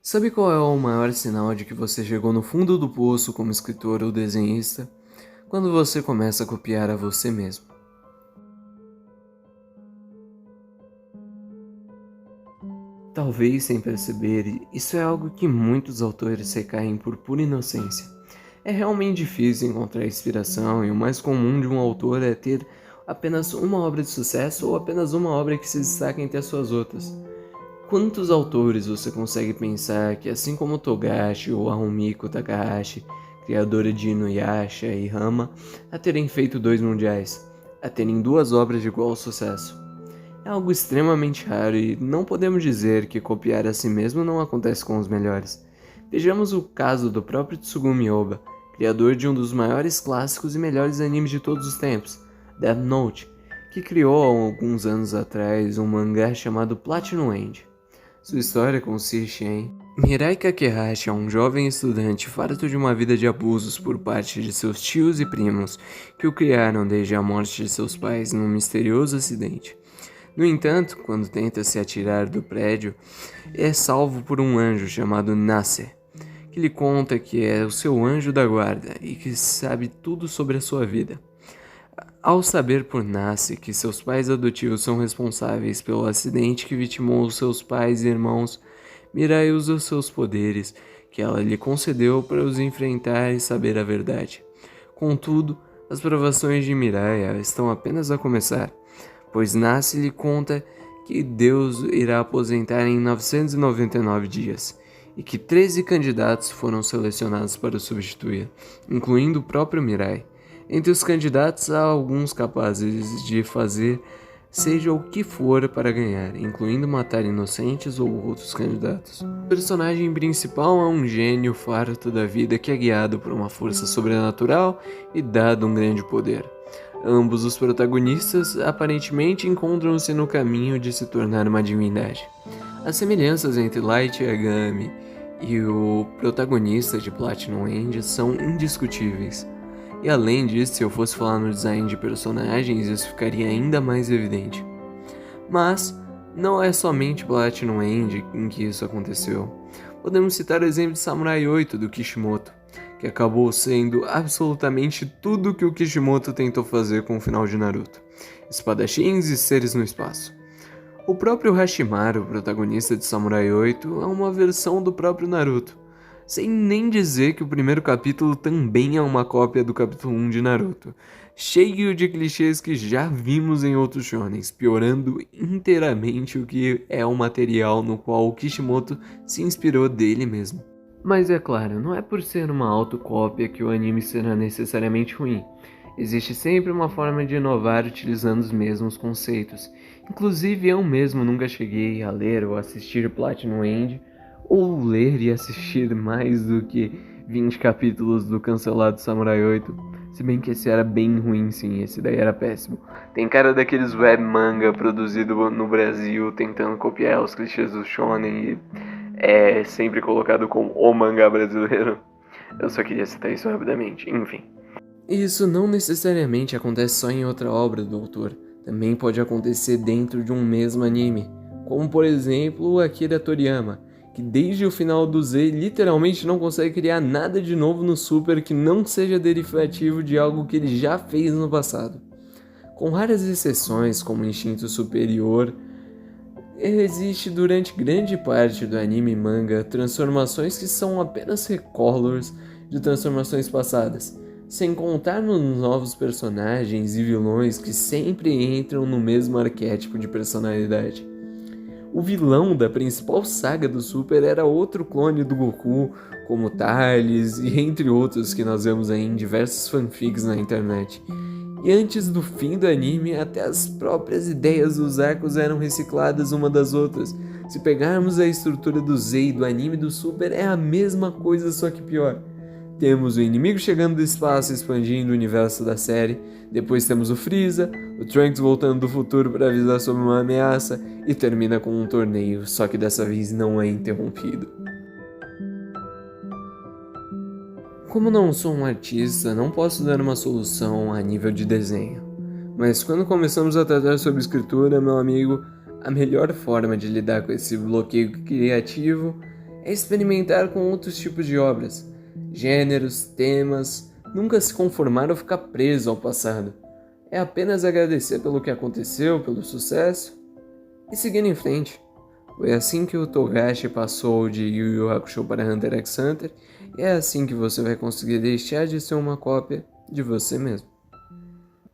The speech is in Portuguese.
Sabe qual é o maior sinal de que você chegou no fundo do poço como escritor ou desenhista? Quando você começa a copiar a você mesmo. Talvez sem perceber, isso é algo que muitos autores recaem por pura inocência. É realmente difícil encontrar inspiração e o mais comum de um autor é ter apenas uma obra de sucesso ou apenas uma obra que se destaca entre as suas outras. Quantos autores você consegue pensar que, assim como Togashi ou Rumiko Takahashi, criadora de Inuyasha e Rama, a terem feito 2 mundiais, a terem 2 obras de igual sucesso? É algo extremamente raro e não podemos dizer que copiar a si mesmo não acontece com os melhores. Vejamos o caso do próprio Tsugumi Ohba, criador de um dos maiores clássicos e melhores animes de todos os tempos, Death Note, que criou há alguns anos atrás um mangá chamado Platinum End. Sua história consiste em: Mirai Kakehashi é um jovem estudante farto de uma vida de abusos por parte de seus tios e primos, que o criaram desde a morte de seus pais num misterioso acidente. No entanto, quando tenta se atirar do prédio, é salvo por um anjo chamado Nase, que lhe conta que é o seu anjo da guarda e que sabe tudo sobre a sua vida. Ao saber por Nase que seus pais adotivos são responsáveis pelo acidente que vitimou seus pais e irmãos, Mirai usa os seus poderes que ela lhe concedeu para os enfrentar e saber a verdade. Contudo, as provações de Mirai estão apenas a começar, pois Nase lhe conta que Deus irá aposentar em 999 dias e que 13 candidatos foram selecionados para o substituir, incluindo o próprio Mirai. Entre os candidatos há alguns capazes de fazer seja o que for para ganhar, incluindo matar inocentes ou outros candidatos. O personagem principal é um gênio farto da vida que é guiado por uma força sobrenatural e dado um grande poder. Ambos os protagonistas aparentemente encontram-se no caminho de se tornar uma divindade. As semelhanças entre Light Yagami e o protagonista de Platinum End são indiscutíveis. E além disso, se eu fosse falar no design de personagens, isso ficaria ainda mais evidente. Mas não é somente Platinum End em que isso aconteceu. Podemos citar o exemplo de Samurai 8 do Kishimoto, que acabou sendo absolutamente tudo que o Kishimoto tentou fazer com o final de Naruto: espadachins e seres no espaço. O próprio Hashimaru, protagonista de Samurai 8, é uma versão do próprio Naruto. Sem nem dizer que o primeiro capítulo também é uma cópia do capítulo 1 de Naruto, cheio de clichês que já vimos em outros shonens, piorando inteiramente o que é o material no qual o Kishimoto se inspirou dele mesmo. Mas é claro, não é por ser uma autocópia que o anime será necessariamente ruim. Existe sempre uma forma de inovar utilizando os mesmos conceitos. Inclusive eu mesmo nunca cheguei a ler ou assistir Platinum End, ou ler e assistir mais do que 20 capítulos do cancelado Samurai 8, se bem que esse era bem ruim sim, esse daí era péssimo. Tem cara daqueles web manga produzido no Brasil tentando copiar os clichês do shonen e é sempre colocado como o mangá brasileiro. Eu só queria citar isso rapidamente, enfim. Isso não necessariamente acontece só em outra obra do autor, também pode acontecer dentro de um mesmo anime, como por exemplo Akira Toriyama, que desde o final do Z literalmente não consegue criar nada de novo no Super que não seja derivativo de algo que ele já fez no passado. Com raras exceções, como Instinto Superior, existe durante grande parte do anime e manga transformações que são apenas recolors de transformações passadas, sem contar nos novos personagens e vilões que sempre entram no mesmo arquétipo de personalidade. O vilão da principal saga do Super era outro clone do Goku, como Thales e entre outros que nós vemos aí em diversos fanfics na internet. E antes do fim do anime, até as próprias ideias dos arcos eram recicladas uma das outras. Se pegarmos a estrutura do Z e do anime do Super, é a mesma coisa, só que pior. Temos o inimigo chegando do espaço expandindo o universo da série, depois temos o Freeza, o Trunks voltando do futuro para avisar sobre uma ameaça e termina com um torneio, só que dessa vez não é interrompido. Como não sou um artista, não posso dar uma solução a nível de desenho. Mas quando começamos a tratar sobre escritura, meu amigo, a melhor forma de lidar com esse bloqueio criativo é experimentar com outros tipos de obras, gêneros, temas, nunca se conformar ou ficar preso ao passado. É apenas agradecer pelo que aconteceu, pelo sucesso e seguir em frente. Foi assim que o Togashi passou de Yu Yu Hakusho para Hunter x Hunter, e é assim que você vai conseguir deixar de ser uma cópia de você mesmo.